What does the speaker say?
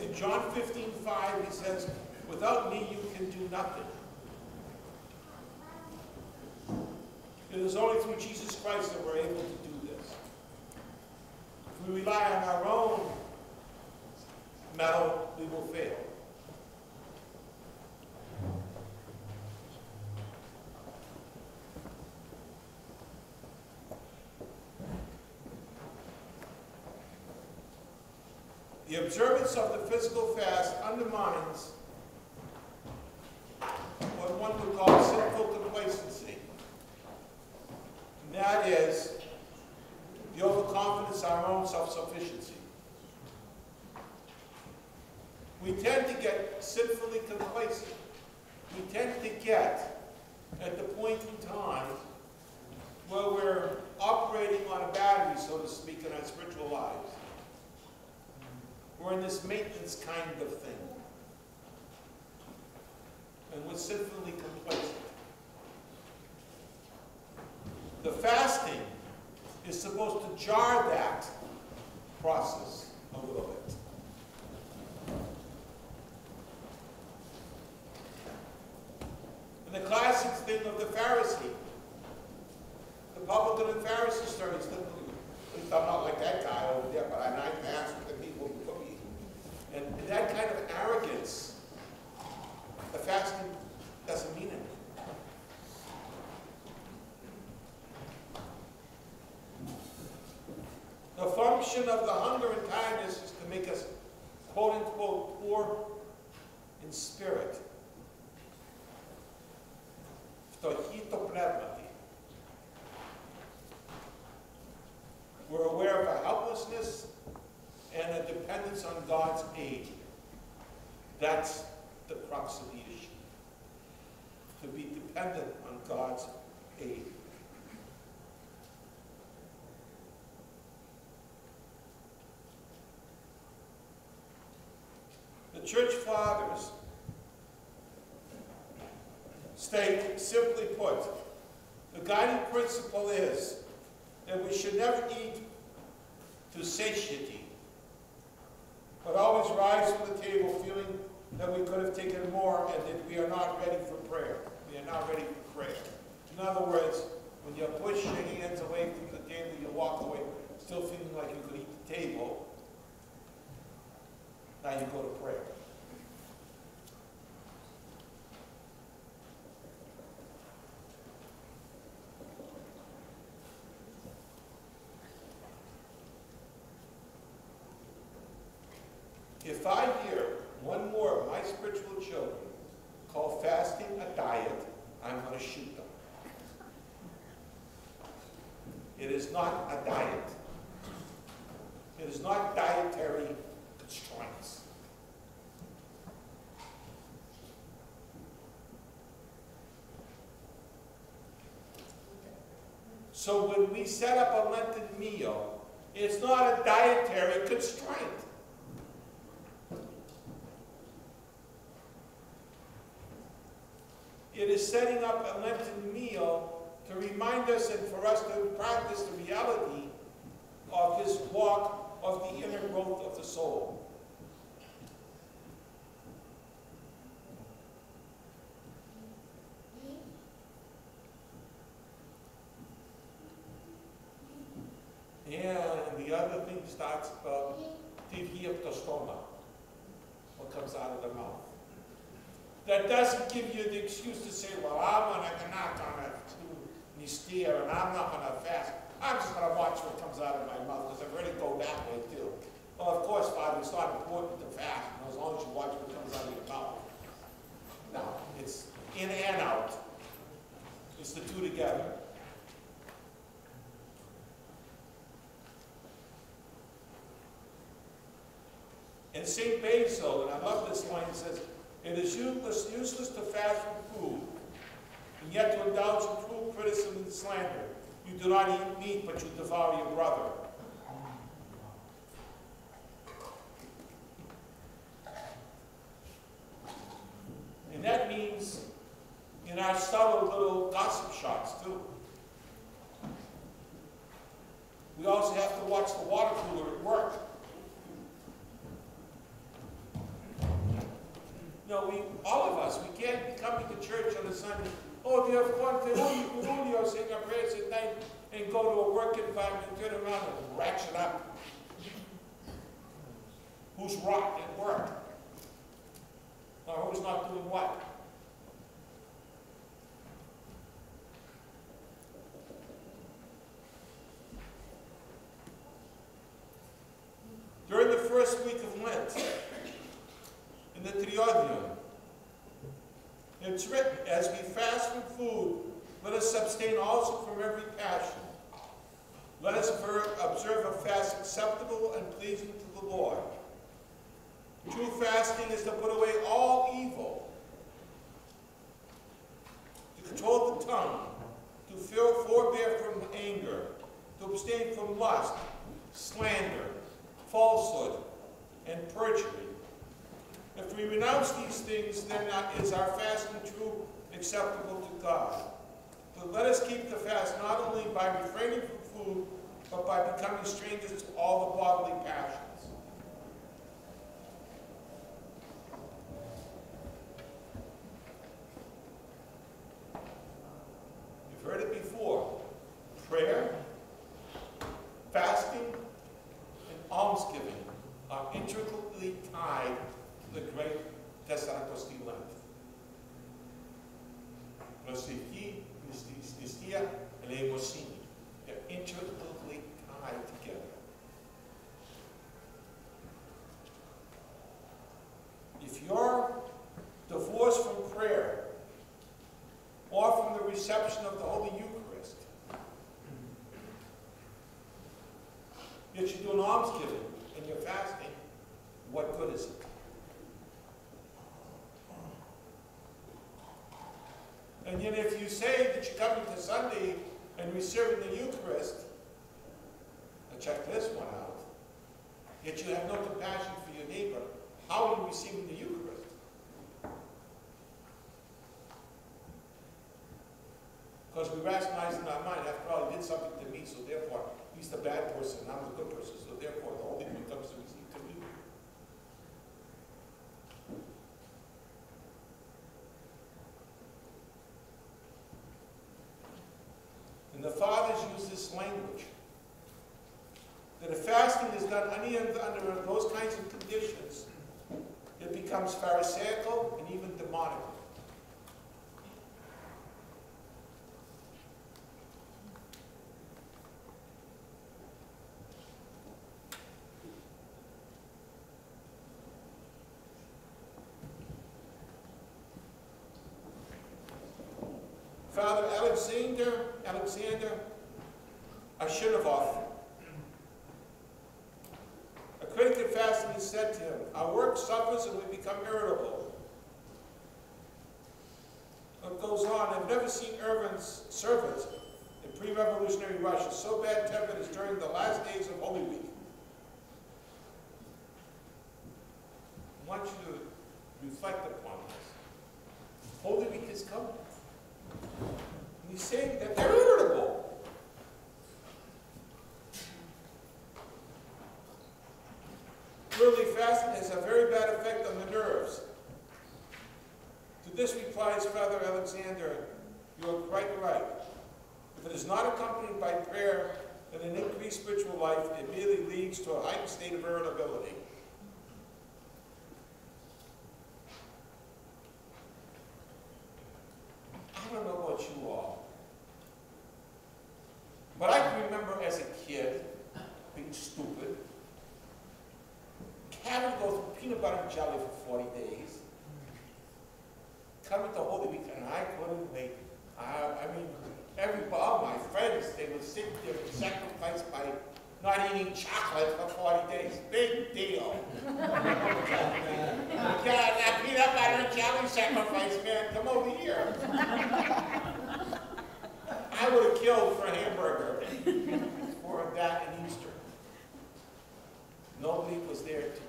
In John 15:5, he says, without me, you can do nothing. It is only through Jesus Christ that we're able to do this. If we rely on our own mettle, we will fail. The observance of the physical fast undermines what one would call sinful complacency. And that is the overconfidence in our own self-sufficiency. We tend to get sinfully complacent. We tend to get at the point in time where we're operating on a battery, so to speak, in our spiritual lives. We're in this maintenance kind of thing. And we're sinfully complacent. The fasting is supposed to jar that process a little bit. And the classic thing of the Pharisee, the publican and Pharisee stories, at least I'm not like that guy over there, but I fast with the people who cook. And that kind of arrogance, the fasting doesn't mean anything. The function of the hunger and tiredness is to make us, quote unquote, poor in spirit. We're aware of our helplessness and a dependence on God's aid. That's the crux of the issue. To be dependent on God's aid. The church fathers state, simply put, the guiding principle is that we should never eat to satiety, but always rise from the table feeling that we could have taken more and that we are not ready for prayer. We are not ready for prayer. In other words, when you push your hands away from the table, you walk away still feeling like you could eat the table. Now you go to prayer. If I hear one more of my spiritual children call fasting a diet, I'm going to shoot them. It is not a diet. It is not dietary constraints. So when we set up a Lenten meal, it's not a dietary constraint. It is setting up a Lenten meal to remind us and for us to practice the reality of this walk of the inner growth of the soul. And the other thing starts about what comes out of the mouth. That doesn't give you the excuse to say, well, I'm not going to do nistir and I'm not going to fast. I'm just going to watch what comes out of my mouth because I've already go that way too. Well, of course, Father, it's not important to fast as long as you watch what comes out of your mouth. No, it's in and out. It's the two together. And St. Basil, and I love this line, says, it is useless to fast from food, and yet to indulge in cruel criticism and slander. You do not eat meat, but you devour your brother. And that means in our subtle little gossip shots, too. We also have to watch the water cooler at work. coming to church on a Sunday. Oh, do you have fun? You're saying our prayers at night and go to a work environment and turn around and ratchet up. Who's rocked at work? Or who's not doing what? During the first week of Lent, in the Triodion, it's written, as we fast from food, let us abstain also from every passion. Let us observe a fast acceptable and pleasing to the Lord. True fasting is to put away all evil, to control the tongue, to forbear from anger, to abstain from lust, slander, falsehood, and perjury. If we renounce these things, then is our fasting true, acceptable to God. But let us keep the fast not only by refraining from food, but by becoming strangers to all the bodily passions. You've heard it before. Prayer, fasting, and almsgiving are intricately tied to the great Thessaloniki Lent. Prostia and Emosini. They're intricately tied together. If you're divorced from prayer or from the reception of the Holy Eucharist, yet you do an almsgiving and you're fasting, what good is it? And yet if you say that you're coming to Sunday and receiving the Eucharist, now check this one out, yet you have no compassion for your neighbor, how are you receiving the Eucharist? Because we rationalize in our mind, after all, he did something to me, so therefore, he's the bad person, I'm the good person, so therefore the Holy One comes to receive to me. And the fathers use this language, that if fasting is done only under those kinds of conditions, it becomes pharisaical and even demonic. Father Alexander Ashinovov, a critic of fasting, has said to him, our work suffers and we become irritable. It goes on, I've never seen Irvin's servants in pre-revolutionary Russia so bad-tempered as during the last days of Holy Week. I want you to reflect upon this. Holy Week is coming. He's saying that they're irritable. Clearly, fasting has a very bad effect on the nerves. To this replies Father Alexander, you are quite right. If it is not accompanied by prayer and an increased spiritual life, it merely leads to a heightened state of irritability. I don't know about you all, but I can remember as a kid being stupid, having to go through peanut butter and jelly for 40 days, coming to Holy Week, and I couldn't wait. I mean, all my friends, they would sit there and sacrifice by not eating chocolate for 40 days. Big deal. Yeah, that peanut butter and jelly sacrifice, man, come over here. I would have killed for a hamburger for that and Easter. Nobody was there to